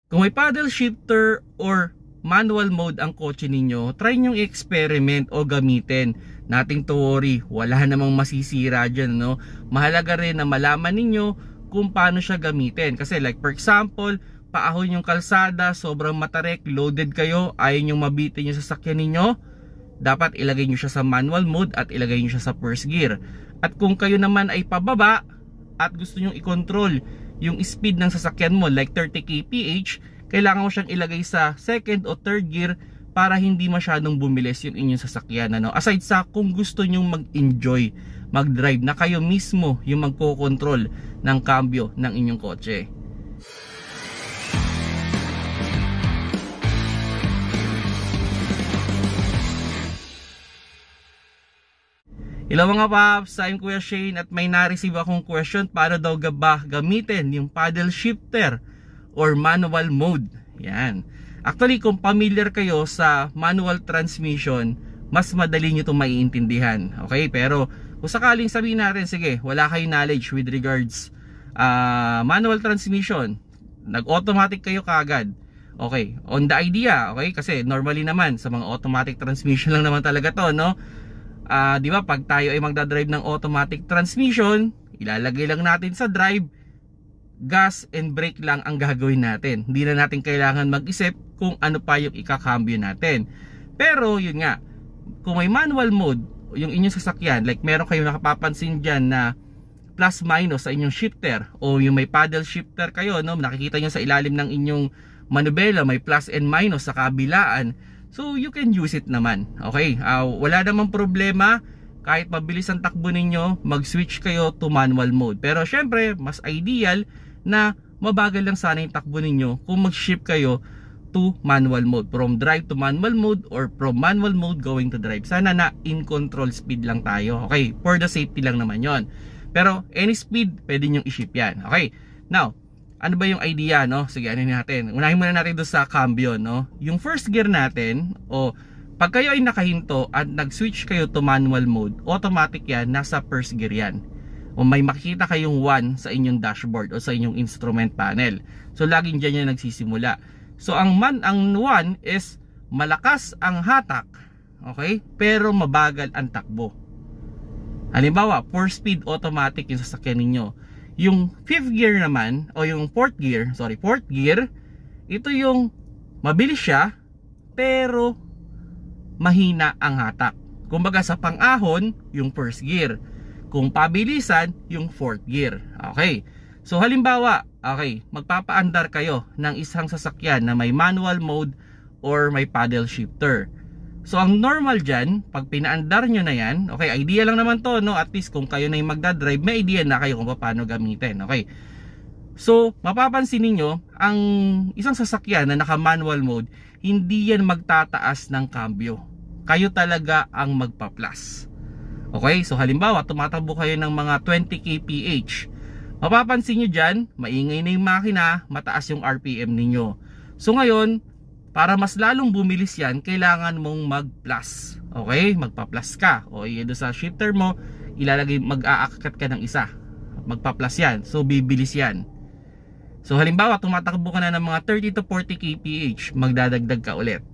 Kung may paddle shifter or manual mode ang kotse ninyo, try nyong experiment o gamitin. Nothing to worry, wala namang masisira dyan, no? Mahalaga rin na malaman ninyo kung paano siya gamitin. Kasi like for example, paahon yung kalsada, sobrang matarek, loaded kayo, ayaw nyong mabitin yung sasakyan ninyo, dapat ilagay nyo siya sa manual mode at ilagay nyo siya sa first gear. At kung kayo naman ay pababa at gusto nyong i-control yung speed ng sasakyan mo like 30 kph, kailangan mo siyang ilagay sa second o third gear para hindi masyadong bumilis yung inyong sasakyan, ano? Aside sa kung gusto nyong mag-enjoy mag-drive na kayo mismo yung magko-control ng cambio ng inyong kotse. Hello mga paps, I'm Kuya Shane at may na-receive akong question, paano daw ba gamitin yung paddle shifter or manual mode. Yan. Actually, kung familiar kayo sa manual transmission, mas madali nyo itong maiintindihan. Okay? Pero kung sakaling sabihin natin, sige, wala kayong knowledge with regards manual transmission, nag-automatic kayo kaagad. Okay, on the idea, okay? Kasi normally naman sa mga automatic transmission lang naman talaga to, no? Di ba, pag tayo ay magdadrive ng automatic transmission, ilalagay lang natin sa drive, gas and brake lang ang gagawin natin. Hindi na natin kailangan mag-isip kung ano pa yung ikakambyo natin. Pero yun nga, kung may manual mode yung inyong sasakyan, like meron kayong nakapapansin dyan na plus minus sa inyong shifter, o yung may paddle shifter kayo, no? Nakikita nyo sa ilalim ng inyong manubela, may plus and minus sa kabilaan. So you can use it naman. Okay, wala namang problema. Kahit mabilis ang takbo ninyo, mag-switch kayo to manual mode. Pero syempre, mas ideal na mabagal lang sana yung takbo ninyo kung mag-shift kayo to manual mode, from drive to manual mode or from manual mode going to drive. Sana na in control speed lang tayo. Okay, for the safety lang naman yon. Pero any speed, pwede nyong i-shift yan. Okay, now ano ba yung idea, no? Sige, ano natin? Unahin muna natin doon sa cambio, no? Yung first gear natin, o pag kayo ay nakahinto at nag-switch kayo to manual mode, automatic yan, nasa first gear yan. O may makikita kayong 1 sa inyong dashboard o sa inyong instrument panel. So laging dyan yan nagsisimula. So ang 1 is malakas ang hatak, okay? Pero mabagal ang takbo. Halimbawa, 4-speed automatic yung sasakyan ninyo. Yung 5th gear naman, o yung 4th gear, ito yung mabilis siya, pero mahina ang hatak. Kumbaga sa pang-ahon, yung 1st gear. Kung pabilisan, yung 4th gear. Okay. So halimbawa, okay, magpapaandar kayo ng isang sasakyan na may manual mode or may paddle shifter. So ang normal dyan, pag pinaandar nyo na yan, okay, idea lang naman to, no? At least kung kayo na yung magdadrive, may idea na kayo kung paano gamitin. Okay, so mapapansin niyo ang isang sasakyan na naka manual mode, hindi yan magtataas ng cambio. Kayo talaga ang magpa-plus. Okay, so halimbawa tumatakbo kayo ng mga 20 kph, mapapansin nyo dyan, maingay na yung makina, mataas yung RPM ninyo. So ngayon, para mas lalong bumilis yan, kailangan mong mag-plus. Okay? Magpa-plus ka. O doon sa shifter mo, ilalagay, mag-aakat ka ng isa. Magpa-plus yan. So, bibilis yan. So, halimbawa, tumatakbo ka na ng mga 30 to 40 kph, magdadagdag ka ulit.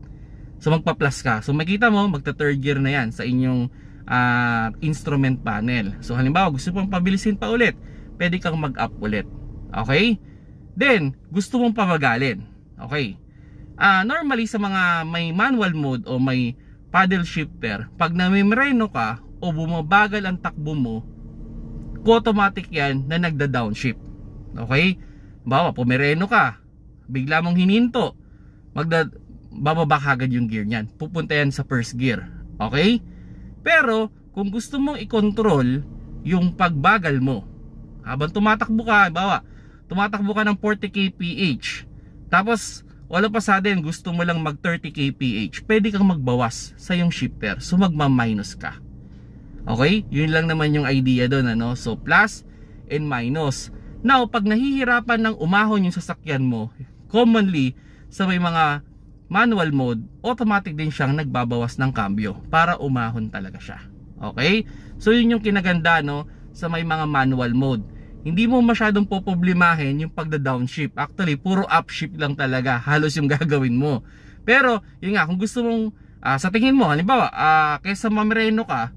So, magpa-plus ka. So, makita mo, magta-third gear na yan sa inyong instrument panel. So, halimbawa, gusto mong pabilisin pa ulit, pwede kang mag-up ulit. Okay? Then, gusto mong pamagalin. Okay? Normally sa mga may manual mode o may paddle shifter, pag namimreno ka o bumabagal ang takbo mo, automatic yan na nagda-downshift. Okay? Bawa, pumireno ka, bigla mong hininto, bababa agad yung gear niyan. Pupunta yan sa first gear. Okay? Pero kung gusto mong i-control yung pagbagal mo, habang tumatakbo ka, bawa, tumatakbo ka ng 40 kph, tapos wala pa sa din, gusto mo lang mag 30 kph, pwede kang magbawas sa yung shifter. So magma-minus ka. Okay? Yun lang naman yung idea doon, ano? So plus and minus. Now, pag nahihirapan ng umahon yung sasakyan mo, commonly sa may mga manual mode, automatic din siyang nagbabawas ng cambio para umahon talaga siya. Okay? So yun yung kinaganda, no, sa may mga manual mode. hindi mo masyadong poproblemahin yung pagda-downshift. Actually, puro upshift lang talaga halos yung gagawin mo. Pero, yun nga, kung gusto mong, sa tingin mo, halimbawa, kesa mamereno ka,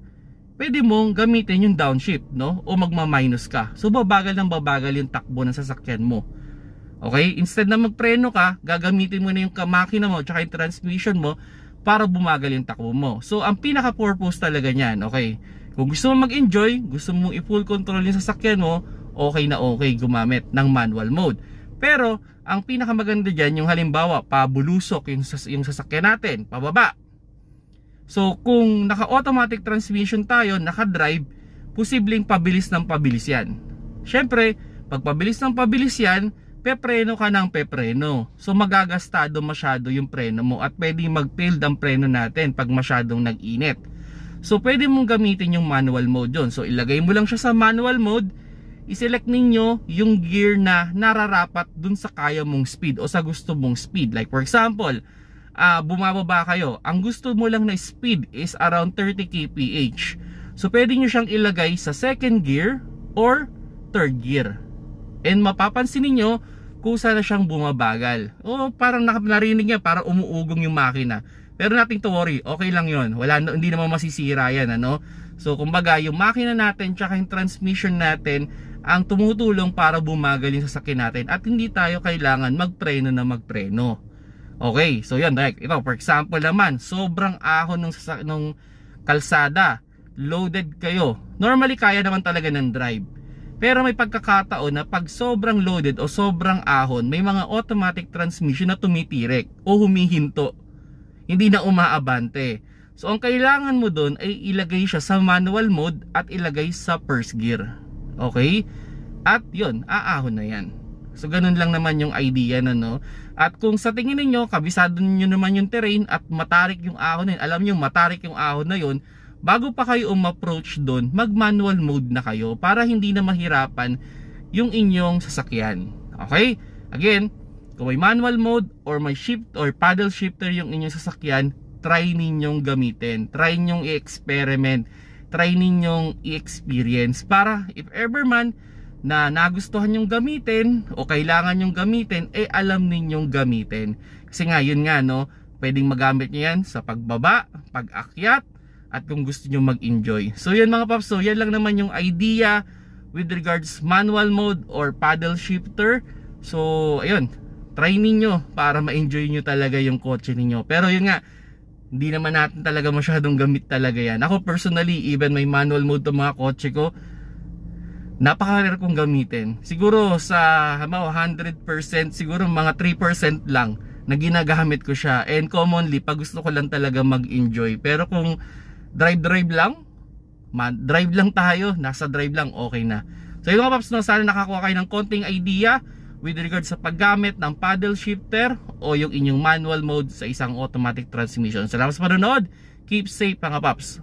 pwede mong gamitin yung downshift, no? O magma-minus ka. So, babagal ng babagal yung takbo ng sasakyan mo. Okay? Instead na magpreno ka, gagamitin mo na yung makina mo tsaka yung transmission mo para bumagal yung takbo mo. So, ang pinaka-purpose talaga niyan, okay? Kung gusto mo mag-enjoy, gusto mong i-full control yung sasakyan mo, okay na okay gumamit ng manual mode. Pero, ang pinakamaganda dyan, yung halimbawa, pabulusok yung sasakyan natin, pababa. So, kung naka-automatic transmission tayo, naka-drive, posibleng pabilis ng pabilis yan. Siyempre, pag pabilis ng pabilis yan, pepreno ka ng pepreno. So, magagastado masyado yung preno mo at pwede mag-fail ang preno natin pag masyadong nag-init. So, pwede mong gamitin yung manual mode yun. So, ilagay mo lang siya sa manual mode, i-select ninyo yung gear na nararapat dun sa kaya mong speed o sa gusto mong speed. Like for example, bumababa kayo, ang gusto mo lang na speed is around 30 kph. So pwede nyo siyang ilagay sa second gear or third gear. And mapapansin niyo kung saan na siyang bumabagal. O parang narinig niya, parang umuugong yung makina. Pero nothing to worry, okay lang yun. Hindi naman masisira yan, ano? So kumbaga yung makina natin tsaka yung transmission natin ang tumutulong para bumagal yung sasakyan natin at hindi tayo kailangan magpreno na magpreno. Okay, so yan, like, ito for example naman, sobrang ahon ng kalsada, loaded kayo. Normally kaya naman talaga ng drive. Pero may pagkakataon na pag sobrang loaded o sobrang ahon, may mga automatic transmission na tumitirik o humihinto. Hindi na umaabante. So ang kailangan mo doon ay ilagay siya sa manual mode at ilagay sa first gear. Okay? At yun, aahon na yan. So ganun lang naman yung idea na, no? At kung sa tingin niyo kabisado niyo naman yung terrain at matarik yung ahon na yun, alam niyo matarik yung ahon na yun, bago pa kayo approach doon, mag manual mode na kayo para hindi na mahirapan yung inyong sasakyan. Okay? Again, kung may manual mode or may shift or paddle shifter yung inyong sasakyan, try ninyong gamitin, try ninyong i-experiment, try ninyong i-experience para if ever man na nagustuhan yung gamitin o kailangan yung gamitin, alam ninyong gamitin. Kasi nga, yun nga, no, pwedeng magamit nyo yan sa pagbaba, pag-akyat, at kung gusto nyo mag-enjoy. So yun mga paps, so yan lang naman yung idea with regards manual mode or paddle shifter. So ayun, try ninyo para ma-enjoy nyo talaga yung kotse ninyo. Pero yun nga, hindi naman natin talaga masyadong gamit talaga yan. Ako personally, even may manual mode to mga kotse ko, napaka-rare kong gamitin. Siguro sa 100%, siguro mga 3% lang na ginagamit ko siya. And commonly, pag gusto ko lang talaga mag-enjoy. Pero kung drive lang, drive lang tayo, nasa drive lang, okay na. So yun mga paps, no, sana nakakuha kayo ng konting idea with regard sa paggamit ng paddle shifter o yung inyong manual mode sa isang automatic transmission. Salamat sa panonood. Keep safe mga paps.